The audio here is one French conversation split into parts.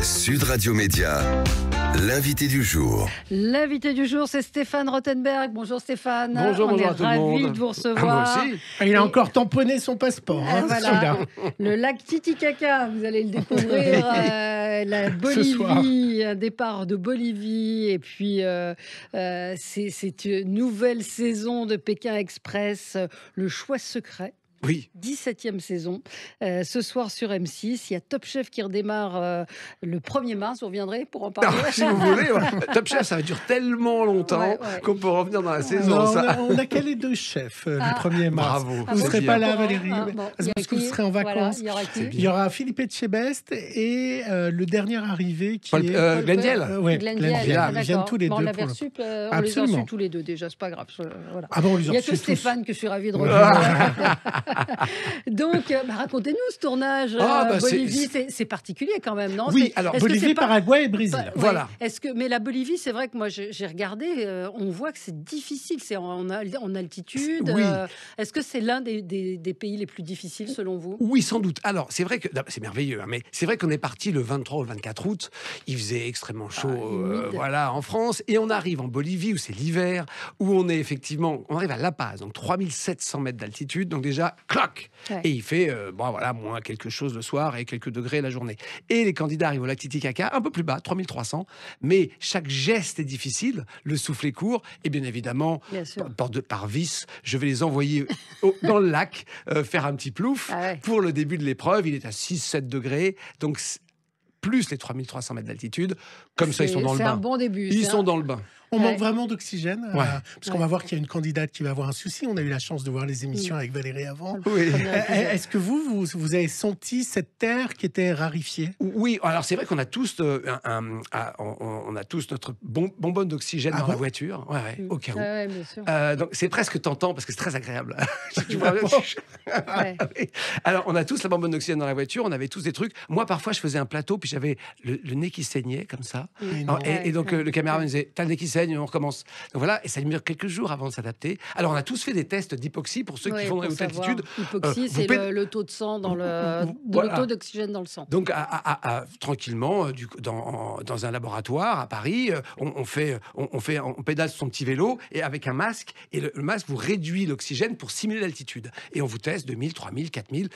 Sud Radio Média, l'invité du jour. L'invité du jour, c'est Stéphane Rothenberg. Bonjour Stéphane. Bonjour, bonjour à tout le monde. On est ravis de vous recevoir. Moi aussi. Il a encore tamponné son passeport. Voilà. Le lac Titicaca, vous allez le découvrir. La Bolivie, un départ de Bolivie. Et puis, c'est une nouvelle saison de Pékin Express, le choix secret. Oui. 17e saison. Ce soir sur M6, il y a Top Chef qui redémarre le 1er mars. Vous reviendrez pour en parler. Si vous voulez, ouais. Top Chef, ça va durer tellement longtemps qu'on peut revenir dans la saison. Non, on a calé 2 chefs le 1er mars. Bravo. Vous ne serez pas là, Valérie, bon, parce que vous serez en vacances. Voilà, il y aura Philippe Etchebest et le dernier arrivé qui est... Glendiel. Oui, Glendiel. Ils viennent tous les deux. On l'avait reçu, on les a reçus tous les deux déjà, c'est pas grave. Voilà. Ah bon, on les a Il n'y a reçus que tous. Stéphane que je suis ravie de revoir. Donc, racontez-nous ce tournage. Bolivie, c'est particulier quand même, non? Oui, alors Bolivie, Paraguay et Brésil. Voilà. Mais la Bolivie, c'est vrai que moi j'ai regardé, on voit que c'est difficile, c'est en altitude. Oui. Est-ce que c'est l'un des pays les plus difficiles selon vous? Oui, sans doute. Alors, c'est vrai que c'est merveilleux, hein, mais c'est vrai qu'on est parti le 23 ou 24 août. Il faisait extrêmement chaud, voilà, en France, et on arrive en Bolivie où c'est l'hiver, où on est effectivement, on arrive à La Paz, donc 3700 mètres d'altitude, donc déjà, clac, et il fait, moins quelque chose le soir et quelques degrés la journée. Et les candidats arrivent au lac Titicaca, un peu plus bas, 3300, mais chaque geste est difficile, le souffle est court, et bien évidemment, par vice, je vais les envoyer dans le lac, faire un petit plouf. Pour le début de l'épreuve, il est à 6-7 degrés, donc plus les 3300 mètres d'altitude, comme ça ils sont dans le bain. C'est un bon début. Ils sont dans le bain. On manque vraiment d'oxygène, parce qu'on va voir qu'il y a une candidate qui va avoir un souci. On a eu la chance de voir les émissions avec Valérie avant. Oui. Est-ce que vous avez senti cette terre qui était rarifiée? Oui, alors c'est vrai qu'on a tous, on a tous notre bonbonne d'oxygène dans la voiture, au cas où. Bien sûr. Donc c'est presque tentant parce que c'est très agréable. Alors on a tous la bonbonne d'oxygène dans la voiture, on avait tous des trucs. Moi parfois je faisais un plateau puis j'avais le nez qui saignait comme ça. Et donc le caméraman me disait t'as le nez qui saigne, on recommence. Donc voilà, et ça dure quelques jours avant de s'adapter. Alors on a tous fait des tests d'hypoxie pour ceux qui font dans les hautes altitudes. L'hypoxie, c'est le taux de sang le taux d'oxygène dans le sang. Donc tranquillement, dans un laboratoire à Paris, on pédale son petit vélo et avec un masque, et le masque vous réduit l'oxygène pour simuler l'altitude. Et on vous teste 2000, 3000, 4000,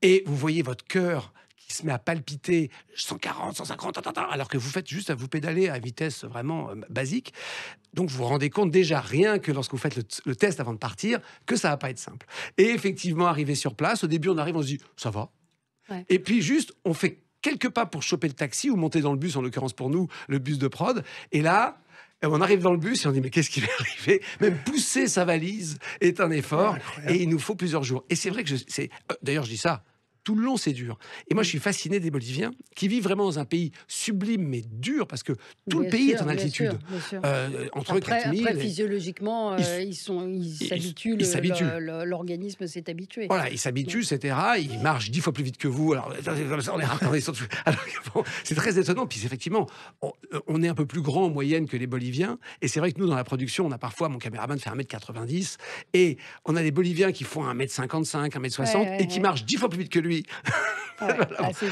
et vous voyez votre cœur qui se met à palpiter 140, 150, alors que vous faites juste à vous pédaler à vitesse vraiment basique. Donc vous vous rendez compte déjà, rien que lorsque vous faites le test avant de partir, que ça va pas être simple. Et effectivement, arrivé sur place, au début on arrive, on se dit ça va. Et puis juste, on fait quelques pas pour choper le taxi ou monter dans le bus, en l'occurrence pour nous, le bus de prod. Et là, on arrive dans le bus et on dit mais qu'est-ce qui va arriver? Même pousser sa valise est un effort, et il nous faut plusieurs jours. Et c'est vrai que d'ailleurs je dis ça, tout le long, c'est dur. Et moi, je suis fasciné des Boliviens qui vivent vraiment dans un pays sublime, mais dur, parce que tout le pays est en altitude. Entre 4000... Après, physiologiquement, ils s'habituent. L'organisme s'est habitué. Voilà, ils s'habituent, etc. Ils marchent 10 fois plus vite que vous. Alors, c'est très étonnant. Puis, effectivement, on est un peu plus grand en moyenne que les Boliviens. Et c'est vrai que nous, dans la production, on a parfois, mon caméraman fait 1m90. Et on a des Boliviens qui font 1m55, 1m60, et qui marchent 10 fois plus vite que lui.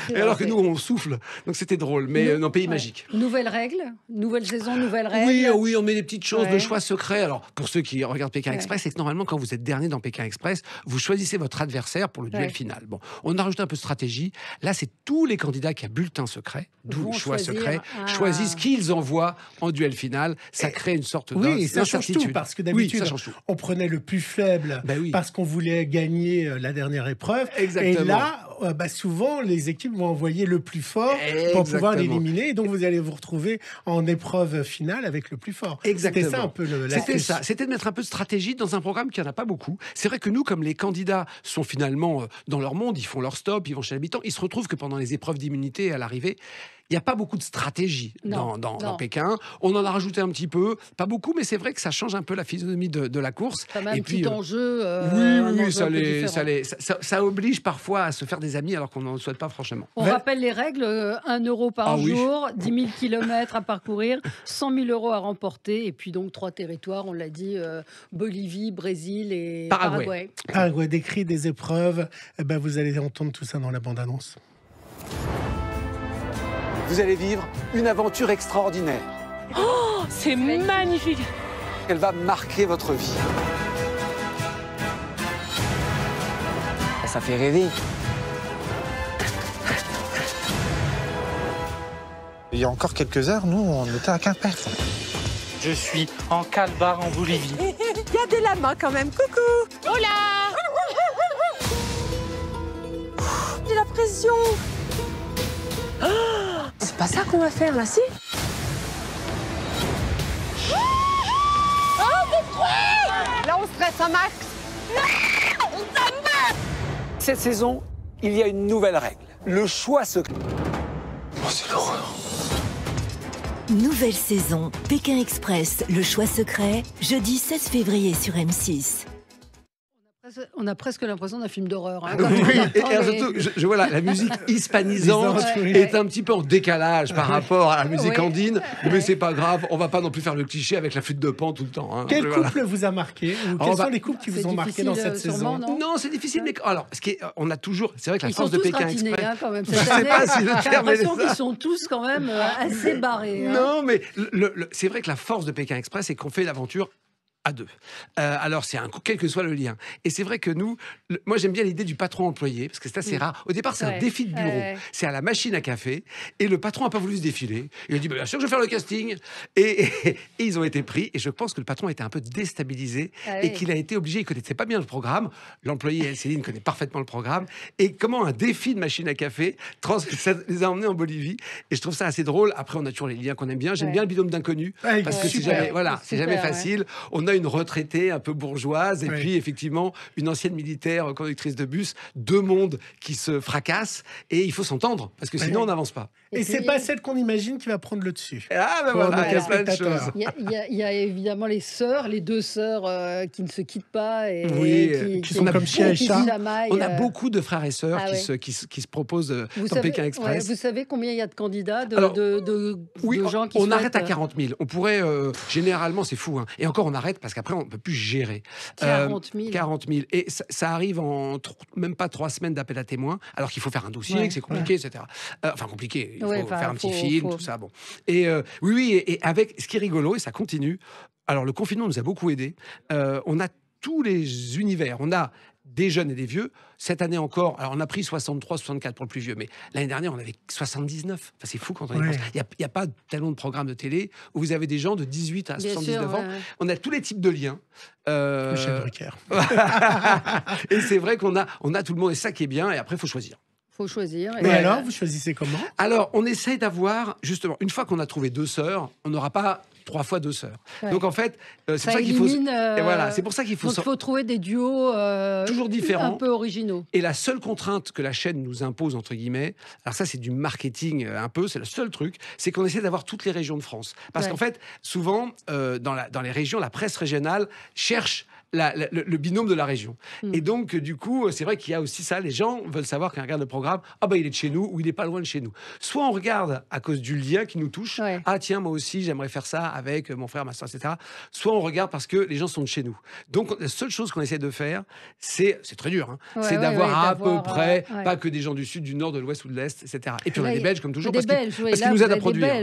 Et alors que nous, on souffle. Donc c'était drôle, mais non, pays magique. Nouvelle règle, nouvelle saison, nouvelle règle. Oui, on met des petites choses de choix secret. Alors, pour ceux qui regardent Pékin Express, c'est que normalement, quand vous êtes dernier dans Pékin Express, vous choisissez votre adversaire pour le duel final. Bon, on a rajouté un peu de stratégie. Là, c'est tous les candidats qui ont bulletin secret, d'où le choix secret, choisissent qui ils envoient en duel final. Ça crée une sorte d'incertitude. Ça change tout, parce que d'habitude, on prenait le plus faible parce qu'on voulait gagner la dernière épreuve. Exactement. Et là, souvent, les équipes vont envoyer le plus fort pour pouvoir l'éliminer. Et donc, vous allez vous retrouver en épreuve finale avec le plus fort. Exactement. C'était ça un peu C'était de mettre un peu de stratégie dans un programme qui n'en a pas beaucoup. C'est vrai que nous, comme les candidats sont finalement dans leur monde, ils font leur stop, ils vont chez l'habitant, ils se retrouvent que pendant les épreuves d'immunité à l'arrivée, il n'y a pas beaucoup de stratégie dans Pékin. On en a rajouté un petit peu, pas beaucoup, mais c'est vrai que ça change un peu la physionomie de la course. Ça met un petit enjeu. Ça oblige parfois à se faire des amis alors qu'on n'en souhaite pas franchement. On rappelle les règles, 1 euro par jour, 10 000 km à parcourir, 100 000 euros à remporter, et puis donc 3 territoires, on l'a dit, Bolivie, Brésil et Paraguay. Paraguay, des cris, des épreuves, vous allez entendre tout ça dans la bande-annonce. Vous allez vivre une aventure extraordinaire. Oh, c'est magnifique. Elle va marquer votre vie. Ça fait rêver. Il y a encore quelques heures, nous, on était à Quimper. Je suis en Calbar, en Bolivie. Il y a des lamas quand même. Coucou. Hola. J'ai la pression. Oh, c'est pas ça qu'on va faire là, si? Oh, là, on stresse un max. Cette saison, il y a une nouvelle règle. Le choix secret. Oh, c'est l'horreur. Nouvelle saison, Pékin Express, le choix secret, jeudi 16 février sur M6. On a presque l'impression d'un film d'horreur. Hein, oui, et surtout, je vois la musique hispanisante est un petit peu en décalage par rapport à la musique andine, mais c'est pas grave, on va pas non plus faire le cliché avec la flûte de Pan tout le temps. Hein. Quel couple vous a marqué ou quels sont les couples qui vous ont marqué dans cette saison? Non, c'est difficile, mais alors, on a toujours, c'est vrai que la force de Pékin Express. Hein, quand même, je sais pas si le terme est l'impression qu'ils sont tous quand même assez barrés. Hein. Non, mais c'est vrai que la force de Pékin Express, c'est qu'on fait l'aventure à deux. Alors, c'est quel que soit le lien. Et c'est vrai que nous, moi, j'aime bien l'idée du patron-employé, parce que c'est assez rare. Au départ, c'est un défi de bureau. C'est à la machine à café, et le patron n'a pas voulu se défiler. Il a dit, bien sûr, je vais faire le casting. Et ils ont été pris, et je pense que le patron a été un peu déstabilisé, et qu'il a été obligé, il connaissait pas bien le programme. L'employé, Céline, connaît parfaitement le programme. Et comment un défi de machine à café ça les a emmenés en Bolivie. Et je trouve ça assez drôle. Après, on a toujours les liens qu'on aime bien. J'aime bien le binôme d'inconnus, parce que c'est jamais facile. On a une retraitée un peu bourgeoise et puis effectivement une ancienne militaire conductrice de bus, deux mondes qui se fracassent et il faut s'entendre parce que sinon on n'avance pas. Et c'est pas celle qu'on imagine qui va prendre le dessus. Ah ben voilà, il y a plein de choses. Il y a évidemment les sœurs, les deux sœurs qui ne se quittent pas et qui sont comme chien et chat. On a beaucoup de frères et sœurs qui se proposent dans Pékin Express. Vous savez combien il y a de candidats, de gens qui on arrête à 40 000. On pourrait, généralement, c'est fou. Hein. Et encore, on arrête parce qu'après, on ne peut plus gérer. 40 000. 40 000. Et ça arrive en même pas 3 semaines d'appel à témoins, alors qu'il faut faire un dossier, que c'est compliqué, etc. Enfin, compliqué. Il faut faire un petit film, tout ça. Bon. Et et avec ce qui est rigolo, et ça continue. Alors, le confinement nous a beaucoup aidés. On a tous les univers. On a des jeunes et des vieux. Cette année encore, alors on a pris 63, 64 pour le plus vieux, mais l'année dernière, on avait 79. Enfin, c'est fou quand on y pense. Il n'y a pas tellement de programmes de télé où vous avez des gens de 18 à 79 ans. On a tous les types de liens. Michel Drucker. Et c'est vrai qu'on a tout le monde, et ça qui est bien, et après, il faut choisir. Faut choisir. Et alors, vous choisissez comment? Alors, on essaye d'avoir, justement, une fois qu'on a trouvé 2 sœurs, on n'aura pas 3 fois 2 sœurs. Donc en fait, c'est pour ça qu'il faut. Et voilà, c'est pour ça qu'il faut. Donc il faut trouver des duos toujours différents, un peu originaux. Et la seule contrainte que la chaîne nous impose entre guillemets, alors ça c'est du marketing un peu, c'est le seul truc, c'est qu'on essaie d'avoir toutes les régions de France. Parce qu'en fait, souvent dans les régions, la presse régionale cherche le binôme de la région. Et donc, du coup, c'est vrai qu'il y a aussi ça. Les gens veulent savoir quand ils regardent le programme, ah ben il est de chez nous ou il n'est pas loin de chez nous. Soit on regarde à cause du lien qui nous touche, ah tiens, moi aussi, j'aimerais faire ça avec mon frère, ma soeur, etc. Soit on regarde parce que les gens sont de chez nous. Donc, la seule chose qu'on essaie de faire, c'est très dur, hein, c'est d'avoir à peu près, pas que des gens du Sud, du Nord, de l'Ouest ou de l'Est, etc. Et puis on a des Belges, comme toujours, parce qu'ils nous aident à produire.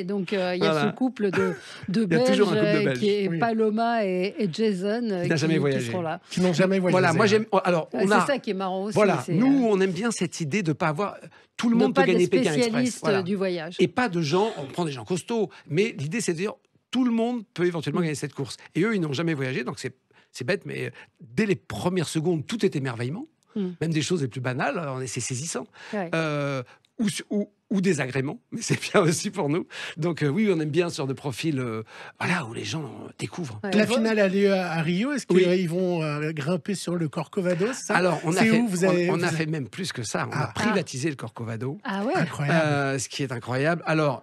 Donc, il y a ce couple de Belges qui est Paloma et Jason. Qui n'a jamais voyagé. Qui n'ont jamais voyagé. Voilà, moi j'aime. Alors, c'est ça qui est marrant aussi. Voilà, nous on aime bien cette idée de pas avoir. Tout le monde peut gagner Pékin Express. Du voyage. Et pas de gens. On prend des gens costauds, mais l'idée c'est de dire tout le monde peut éventuellement gagner cette course. Et eux, ils n'ont jamais voyagé, donc c'est bête, mais dès les premières secondes, tout est émerveillement. Même des choses les plus banales, c'est saisissant. Ou des agréments, mais c'est bien aussi pour nous. Donc oui, on aime bien ce genre de profil où les gens découvrent. La finale a lieu à Rio. Est-ce qu'ils vont grimper sur le Corcovado? Alors, on a fait même plus que ça. On a privatisé le Corcovado. Ah ouais. Incroyable. Ce qui est incroyable. Alors,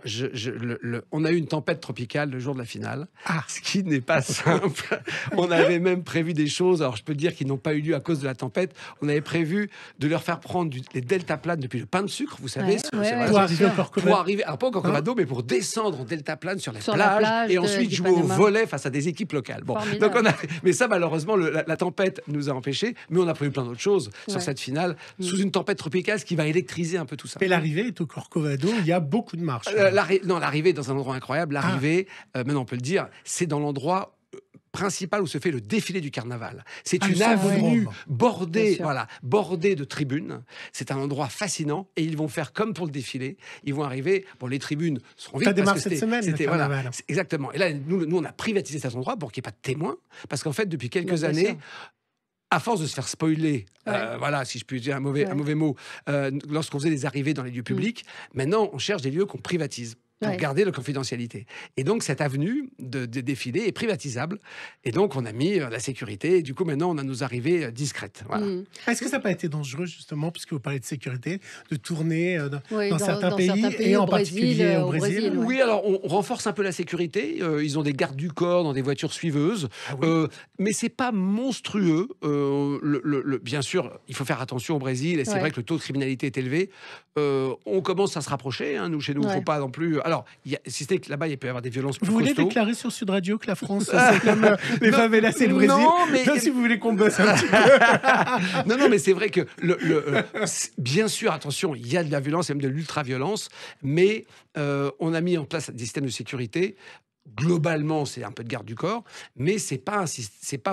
on a eu une tempête tropicale le jour de la finale, ce qui n'est pas simple. On avait même prévu des choses, alors je peux dire qu'ils n'ont pas eu lieu à cause de la tempête. On avait prévu de leur faire prendre les deltaplanes depuis le pain de sucre, vous savez, pour arriver au Corcovado. Pour arriver, alors pas au Corcovado, mais pour descendre en deltaplane sur la plage et ensuite jouer au volley face à des équipes locales. Bon, donc mais ça, malheureusement, la tempête nous a empêchés, mais on a prévu plein d'autres choses sur cette finale, sous une tempête tropicale, ce qui va électriser un peu tout ça. Et l'arrivée est au Corcovado, il y a beaucoup de marches. L'arrivée est dans un endroit incroyable. L'arrivée, maintenant on peut le dire, c'est dans l'endroit principal où se fait le défilé du carnaval. C'est une avenue bordée de tribunes. C'est un endroit fascinant et ils vont faire comme pour le défilé. Ils vont arriver. Bon, les tribunes seront vides. Ça démarre cette semaine. Exactement. Et là, nous, on a privatisé cet endroit pour qu'il n'y ait pas de témoins, parce qu'en fait, depuis quelques années, à force de se faire spoiler, si je puis dire un mauvais mot, lorsqu'on faisait des arrivées dans les lieux publics, maintenant, on cherche des lieux qu'on privatise pour garder la confidentialité. Et donc, cette avenue de défilé est privatisable. Et donc, on a mis la sécurité. Et du coup, maintenant, on a nos arrivées discrètes. Voilà. Est-ce que ça n'a pas été dangereux, justement, puisque vous parlez de sécurité, de tourner dans certains pays, et en particulier au Brésil? Oui, alors, on renforce un peu la sécurité. Ils ont des gardes du corps dans des voitures suiveuses. Mais c'est pas monstrueux. Bien sûr, il faut faire attention au Brésil. Et c'est vrai que le taux de criminalité est élevé. On commence à se rapprocher. Nous, chez nous, il ne faut pas non plus... Alors, si c'était que là-bas, il peut y avoir des violences plus costauds. Vous voulez déclarer sur Sud Radio que la France, c'est comme les favelas, c'est le Brésil? Non, mais... si vous voulez qu'on bosse un petit peu. non, mais c'est vrai que, bien sûr, attention, il y a de la violence, même de l'ultra-violence, mais on a mis en place des systèmes de sécurité. Globalement, c'est un peu de garde du corps, mais c'est pas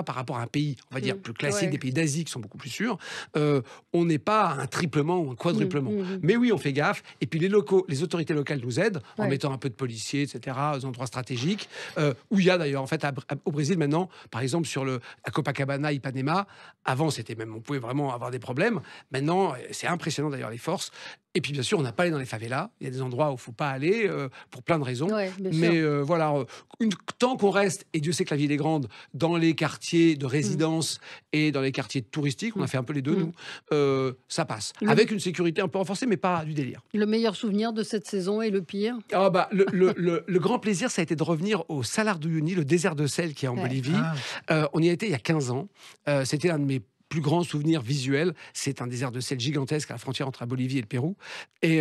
par rapport à un pays, on va dire, plus classique, des pays d'Asie qui sont beaucoup plus sûrs. On n'est pas à un triplement ou un quadruplement. Mais oui, on fait gaffe. Et puis les autorités locales nous aident en mettant un peu de policiers, etc., aux endroits stratégiques. Où il y a d'ailleurs, en fait, au Brésil maintenant, par exemple, à Copacabana, Ipanema, avant, on pouvait vraiment avoir des problèmes. Maintenant, c'est impressionnant d'ailleurs les forces. Et puis, bien sûr, on n'a pas allé dans les favelas. Il y a des endroits où il ne faut pas aller pour plein de raisons. Mais voilà, tant qu'on reste, et Dieu sait que la ville est grande, dans les quartiers de résidence et dans les quartiers touristiques, on a fait un peu les deux, nous, ça passe. Avec une sécurité un peu renforcée, mais pas du délire. Le meilleur souvenir de cette saison et le pire? Le grand plaisir, ça a été de revenir au Salar d'Uyuni, le désert de sel qui est en Bolivie. On y a été il y a 15 ans. C'était l'un de mes plus grand souvenir visuel. C'est un désert de sel gigantesque à la frontière entre la Bolivie et le Pérou. Et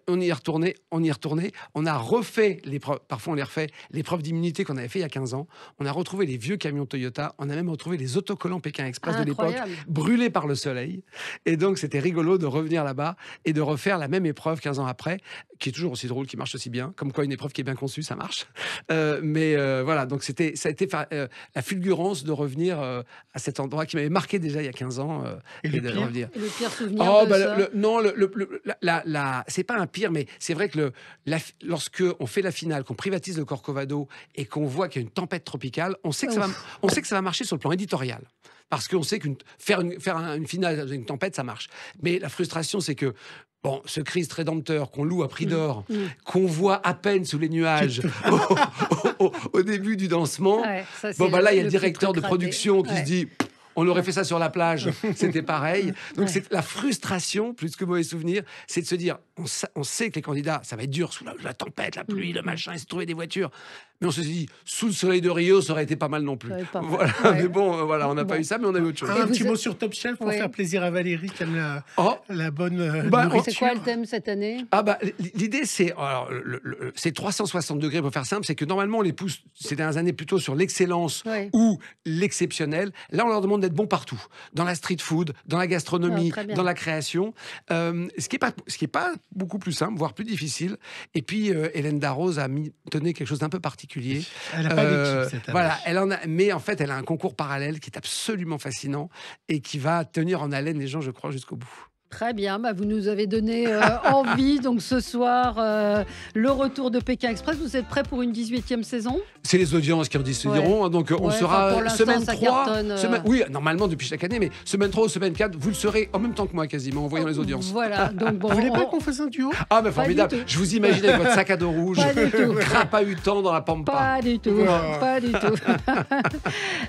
on y est retourné. On a refait l'épreuve, parfois on les refait, l'épreuve d'immunité qu'on avait fait il y a 15 ans. On a retrouvé les vieux camions Toyota. On a même retrouvé les autocollants Pékin Express de l'époque, brûlés par le soleil. Et donc, c'était rigolo de revenir là-bas et de refaire la même épreuve 15 ans après, qui est toujours aussi drôle, qui marche aussi bien. Comme quoi, une épreuve qui est bien conçue, ça marche. Voilà, donc ça a été la fulgurance de revenir à cet endroit qui m'avait marqué déjà il y a 15 ans. Et le pire souvenir de ça? C'est pas un pire, mais c'est vrai que lorsque on fait la finale, qu'on privatise le Corcovado et qu'on voit qu'il y a une tempête tropicale, on sait que ça va marcher sur le plan éditorial. Parce qu'on sait faire une finale dans une tempête, ça marche. Mais la frustration, c'est que ce Christ rédempteur qu'on loue à prix d'or, qu'on voit à peine sous les nuages au début du dansement, là, il y a le directeur de production qui se dit... On aurait fait ça sur la plage, c'était pareil. Donc c'est la frustration, plus que mauvais souvenir, c'est de se dire, on sait que les candidats, ça va être dur sous la tempête, la pluie, le machin, ils se trouvaient des voitures. Mais on se dit, sous le soleil de Rio, ça aurait été pas mal non plus. Voilà. Mais on n'a pas eu ça, mais on a eu autre chose. Un petit mot sur Top Chef pour faire plaisir à Valérie, qui aime la bonne nourriture. C'est quoi le thème cette année? L'idée, c'est 360 degrés, pour faire simple, c'est que normalement, on les pousse ces dernières années plutôt sur l'excellence ou l'exceptionnel. Là, on leur demande d'être bons partout. Dans la street food, dans la gastronomie, dans la création. Ce qui est pas beaucoup plus simple, voire plus difficile. Et puis, Hélène Darroze a donné quelque chose d'un peu particulier. Elle n'a pas d'équipe cette année. Voilà, mais en fait, elle a un concours parallèle qui est absolument fascinant et qui va tenir en haleine les gens, je crois, jusqu'au bout. Très bien, vous nous avez donné envie. Donc ce soir, le retour de Pékin Express. Vous êtes prêts pour une 18e saison? C'est les audiences qui en décideront. Donc on sera semaine 3. Oui, normalement depuis chaque année, mais semaine 3 ou semaine 4, vous le serez en même temps que moi quasiment, en voyant les audiences. Voilà. Donc vous voulez pas qu'on fasse un duo? Mais formidable. Je vous imagine avec votre sac à dos rouge, crapahutant dans la pampa. Pas du tout.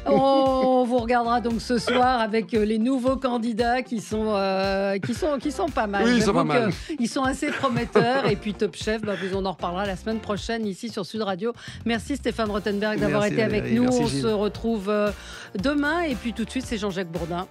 On vous regardera donc ce soir avec les nouveaux candidats qui sont pas mal. Oui, ils sont pas mal. Ils sont assez prometteurs. Et puis Top Chef, on en reparlera la semaine prochaine ici sur Sud Radio. Merci Stéphane Rothenberg d'avoir été avec nous. On se retrouve demain. Et puis tout de suite, c'est Jean-Jacques Bourdin.